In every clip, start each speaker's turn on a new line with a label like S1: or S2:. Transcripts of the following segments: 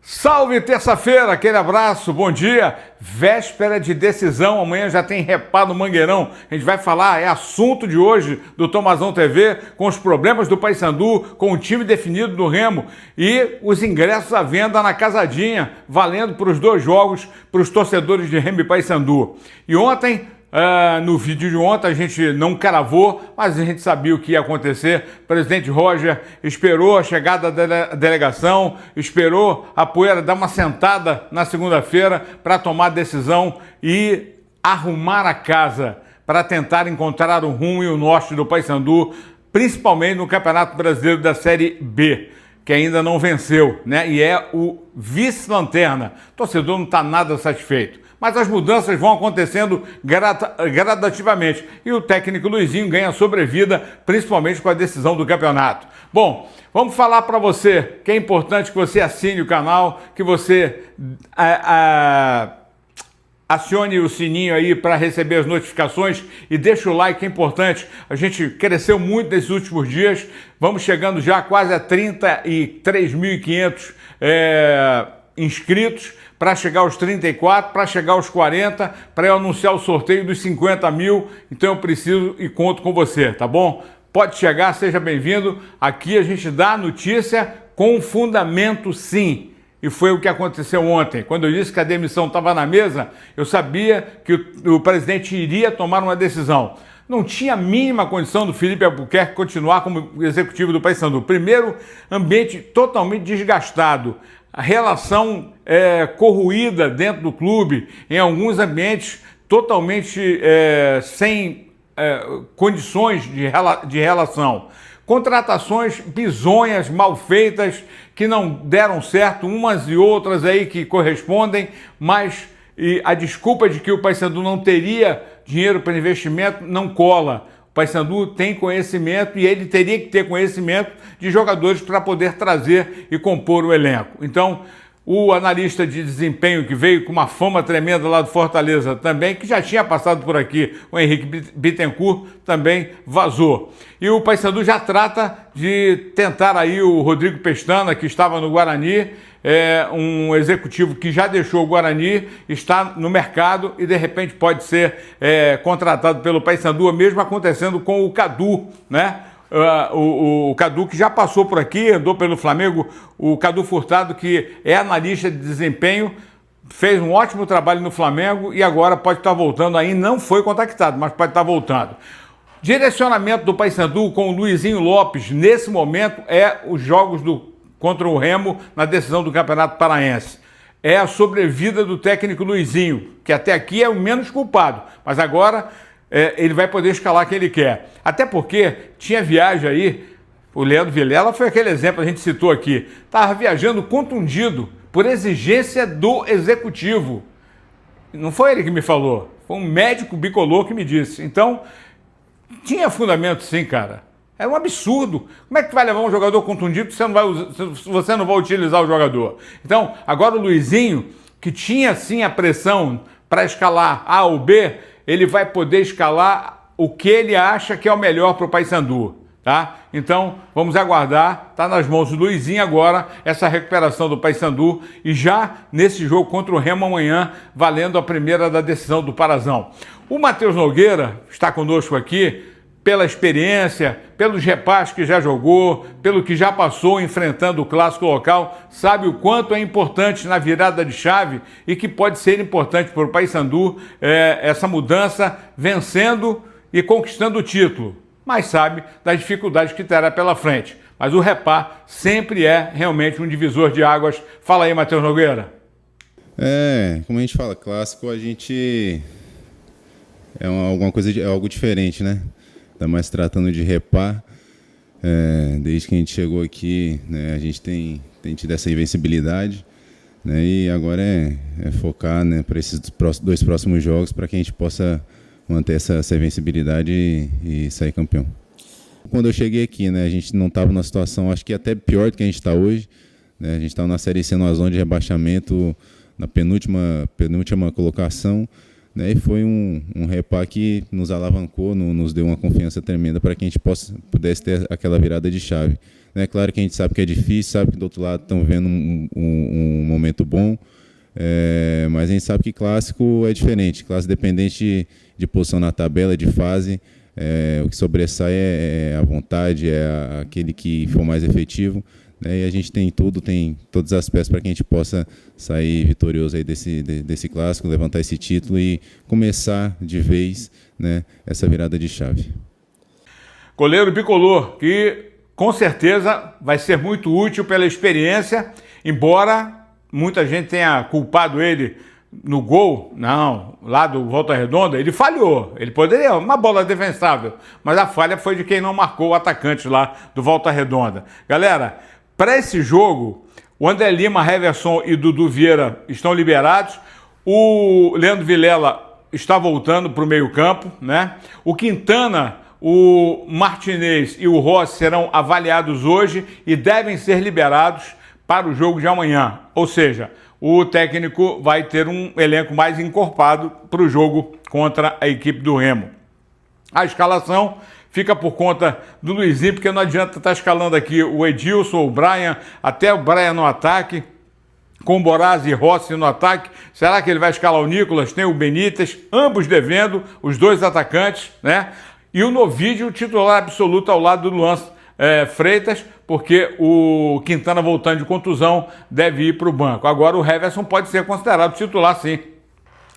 S1: Salve, terça-feira, aquele abraço, bom dia, véspera de decisão, amanhã já tem Repá no Mangueirão, a gente vai falar, é assunto de hoje do Tomazão TV, com os problemas do Paysandu, com o time definido do Remo e os ingressos à venda na Casadinha, valendo para os dois jogos, para os torcedores de Remo e Paysandu. E ontem, no vídeo de ontem a gente não cravou, mas a gente sabia o que ia acontecer. O presidente Roger esperou a chegada da delegação, esperou a poeira dar uma sentada na segunda-feira para tomar a decisão e arrumar a casa para tentar encontrar o rumo e o norte do Paysandu, principalmente no Campeonato Brasileiro da Série B, que ainda não venceu, né? E é o vice-lanterna. O torcedor não está nada satisfeito. Mas as mudanças vão acontecendo gradativamente. E o técnico Luizinho ganha sobrevida, principalmente com a decisão do campeonato. Bom, vamos falar para você que é importante que você assine o canal, que você acione o sininho aí para receber as notificações e deixa o like, é importante. A gente cresceu muito nesses últimos dias. Vamos chegando já quase a 33.500 inscritos, para chegar aos 34, para chegar aos 40, para eu anunciar o sorteio dos 50 mil. Então eu preciso e conto com você, tá bom? Pode chegar, seja bem-vindo. Aqui a gente dá a notícia com fundamento, sim. E foi o que aconteceu ontem. Quando eu disse que a demissão estava na mesa, eu sabia que o presidente iria tomar uma decisão. Não tinha a mínima condição do Felipe Albuquerque continuar como executivo do Paysandu. Primeiro, ambiente totalmente desgastado. A relação corroída dentro do clube, em alguns ambientes totalmente sem condições de relação. Contratações bizonhas, mal feitas, que não deram certo, umas e outras aí que correspondem, mas a desculpa de que o Paysandu não teria dinheiro para investimento não cola. O Paysandu tem conhecimento e ele teria que ter conhecimento de jogadores para poder trazer e compor o elenco. Então, o analista de desempenho que veio com uma fama tremenda lá do Fortaleza também, que já tinha passado por aqui, o Henrique Bittencourt, também vazou. E o Paysandu já trata de tentar aí o Rodrigo Pestana, que estava no Guarani, um executivo que já deixou o Guarani, está no mercado e de repente pode ser contratado pelo Paysandu, mesmo acontecendo com o Cadu, né? O Cadu, que já passou por aqui, andou pelo Flamengo, o Cadu Furtado, que é analista de desempenho, fez um ótimo trabalho no Flamengo e agora pode estar voltando aí, não foi contactado, mas pode estar voltando. Direcionamento do Paysandu com o Luizinho Lopes, nesse momento, os jogos contra o Remo na decisão do Campeonato Paraense. É a sobrevida do técnico Luizinho, que até aqui é o menos culpado, mas agora ele vai poder escalar quem ele quer. Até porque tinha viagem aí, o Leandro Vilela foi aquele exemplo que a gente citou aqui, estava viajando contundido por exigência do executivo. Não foi ele que me falou, foi um médico bicolor que me disse. Então, tinha fundamento sim, cara. É um absurdo. Como é que vai levar um jogador contundido se você não vai utilizar o jogador? Então, agora o Luizinho, que tinha sim a pressão para escalar A ou B, ele vai poder escalar o que ele acha que é o melhor para o Paysandu, tá? Então, vamos aguardar. Está nas mãos do Luizinho agora essa recuperação do Paysandu e já nesse jogo contra o Remo amanhã, valendo a primeira da decisão do Parazão. O Matheus Nogueira está conosco aqui pela experiência, pelos repasses que já jogou, pelo que já passou enfrentando o clássico local, sabe o quanto é importante na virada de chave e que pode ser importante para o Paysandu essa mudança, vencendo e conquistando o título, mas sabe das dificuldades que terá pela frente. Mas o Repá sempre é realmente um divisor de águas. Fala aí, Matheus Nogueira.
S2: Como a gente fala, clássico a gente alguma coisa algo diferente, né? Ainda mais tratando de Repá, desde que a gente chegou aqui, né, a gente tem tido essa invencibilidade, né, e agora é focar, né, para esses dois próximos jogos para que a gente possa manter essa invencibilidade e sair campeão. Quando eu cheguei aqui, né, a gente não estava numa situação, acho que até pior do que a gente está hoje, né, a gente estava na Série C, numa zona de rebaixamento, na penúltima colocação, né? E foi um repá que nos alavancou, nos deu uma confiança tremenda para que a gente pudesse ter aquela virada de chave. É claro que a gente sabe que é difícil, sabe que do outro lado estão vendo um momento bom, mas a gente sabe que clássico é diferente. Clássico dependente de posição na tabela, de fase, o que sobressai é a vontade, é aquele que for mais efetivo. E a gente tem todas as peças para que a gente possa sair vitorioso aí desse clássico, levantar esse título e começar de vez, né, essa virada de chave.
S1: Goleiro bicolor, que com certeza vai ser muito útil pela experiência, embora muita gente tenha culpado ele no gol, não, lá do Volta Redonda, ele falhou, ele poderia, uma bola defensável, mas a falha foi de quem não marcou o atacante lá do Volta Redonda. Galera, para esse jogo, o André Lima, Heverson e Dudu Vieira estão liberados. O Leandro Vilela está voltando para o meio-campo, né? O Quintana, o Martinez e o Rossi serão avaliados hoje e devem ser liberados para o jogo de amanhã. Ou seja, o técnico vai ter um elenco mais encorpado para o jogo contra a equipe do Remo. A escalação fica por conta do Luizinho, porque não adianta estar escalando aqui o Edilson, o Brian, até o Brian no ataque, com Boraz e Rossi no ataque. Será que ele vai escalar o Nicolas? Tem o Benítez, ambos devendo, os dois atacantes, né? E o Novídio, titular absoluto ao lado do Luan Freitas, porque o Quintana, voltando de contusão, deve ir para o banco. Agora o Heverson pode ser considerado titular, sim,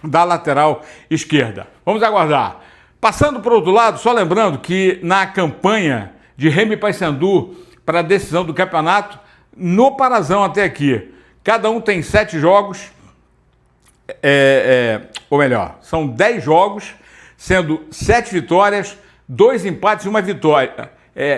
S1: da lateral esquerda. Vamos aguardar. Passando para o outro lado, só lembrando que na campanha de Remo e Paysandu para a decisão do campeonato, no Parazão até aqui, cada um tem 7 jogos, ou melhor, são 10 jogos, sendo 7 vitórias, 2 empates e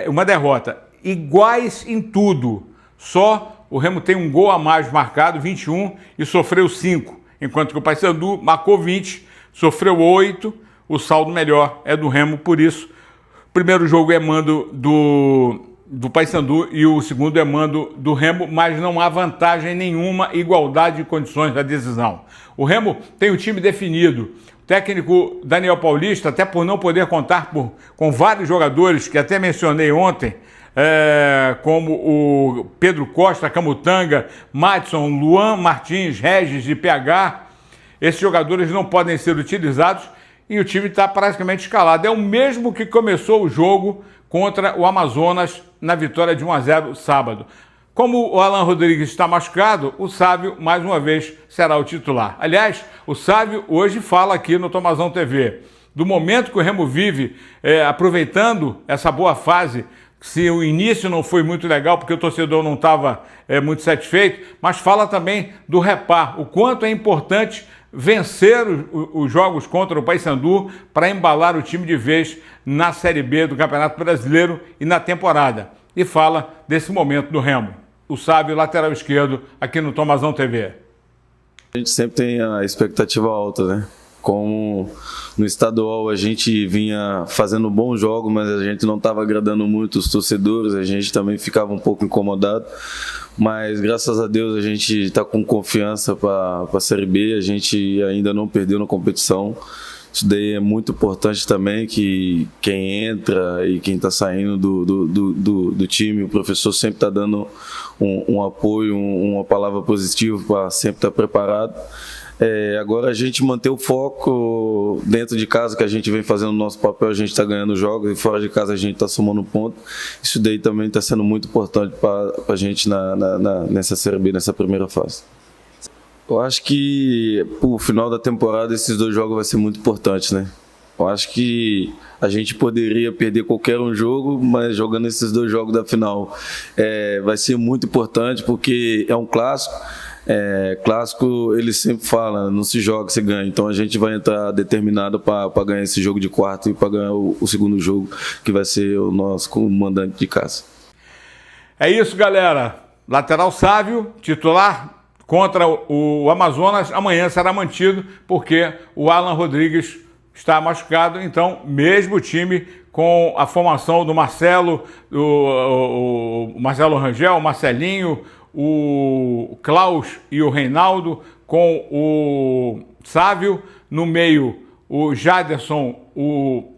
S1: uma derrota, iguais em tudo. Só o Remo tem um gol a mais marcado, 21, e sofreu 5, enquanto que o Paysandu marcou 20, sofreu 8. O saldo melhor é do Remo, por isso, o primeiro jogo é mando do Paysandu e o segundo é mando do Remo, mas não há vantagem nenhuma, igualdade de condições da decisão. O Remo tem o time definido. O técnico Daniel Paulista, até por não poder contar com vários jogadores, que até mencionei ontem, como o Pedro Costa, Camutanga, Madison, Luan Martins, Regis e PH, esses jogadores não podem ser utilizados, e o time está praticamente escalado. É o mesmo que começou o jogo contra o Amazonas na vitória de 1-0 sábado. Como o Alan Rodrigues está machucado, o Sávio, mais uma vez, será o titular. Aliás, o Sávio hoje fala aqui no Tomazão TV do momento que o Remo vive, aproveitando essa boa fase. Se o início não foi muito legal, porque o torcedor não estava muito satisfeito, mas fala também do repar, o quanto é importante vencer os jogos contra o Paysandu para embalar o time de vez na Série B do Campeonato Brasileiro e na temporada. E fala desse momento do Remo. O Sábio, lateral esquerdo, aqui no Tomazão TV.
S3: A gente sempre tem a expectativa alta, né? Como no estadual a gente vinha fazendo bons jogos, mas a gente não estava agradando muito os torcedores, a gente também ficava um pouco incomodado. Mas graças a Deus a gente está com confiança para a Série B, a gente ainda não perdeu na competição. Isso daí é muito importante também, que quem entra e quem está saindo do time, o professor sempre está dando um apoio, uma palavra positiva para sempre estar preparado. Agora a gente manter o foco dentro de casa, que a gente vem fazendo o nosso papel, a gente está ganhando jogos, e fora de casa a gente está somando ponto. Isso daí também está sendo muito importante para a gente nessa Série B, nessa primeira fase. Eu acho que pro final da temporada esses 2 jogos vai ser muito importante, né? Eu acho que a gente poderia perder qualquer um jogo, mas jogando esses 2 jogos da final vai ser muito importante, porque é um clássico. Clássico, ele sempre fala, não se joga, se ganha. Então a gente vai entrar determinado para ganhar esse jogo de quarto e para ganhar o segundo jogo, que vai ser o nosso comandante de casa.
S1: É isso, galera. Lateral Sávio, titular contra o Amazonas, amanhã será mantido, porque o Alan Rodrigues está machucado. Então, mesmo time com a formação do Marcelo, o Marcelo Rangel, o Marcelinho, o Klaus e o Reinaldo, com o Sávio, no meio o Jaderson, o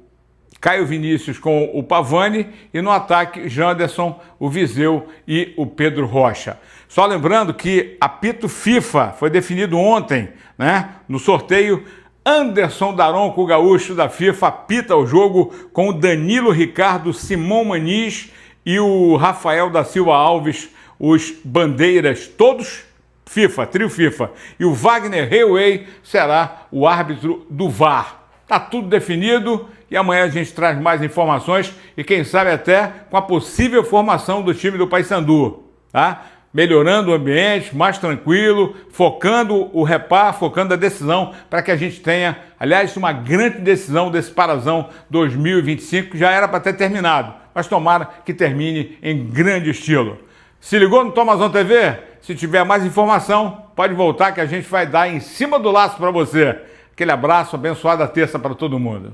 S1: Caio Vinícius com o Pavani e no ataque Janderson, o Viseu e o Pedro Rocha. Só lembrando que apito FIFA foi definido ontem, né? No sorteio, Anderson Daronco, o gaúcho da FIFA, apita o jogo com o Danilo Ricardo, Simão Maniz e o Rafael da Silva Alves, os bandeiras, todos FIFA, trio FIFA. E o Wagner Railway será o árbitro do VAR. Tá tudo definido e amanhã a gente traz mais informações e quem sabe até com a possível formação do time do Paysandu, tá? Melhorando o ambiente, mais tranquilo, focando o repar, focando a decisão para que a gente tenha, aliás, uma grande decisão desse Parazão 2025 que já era para ter terminado, mas tomara que termine em grande estilo. Se ligou no Tomazão TV? Se tiver mais informação, pode voltar que a gente vai dar em cima do laço para você. Aquele abraço, abençoada terça para todo mundo.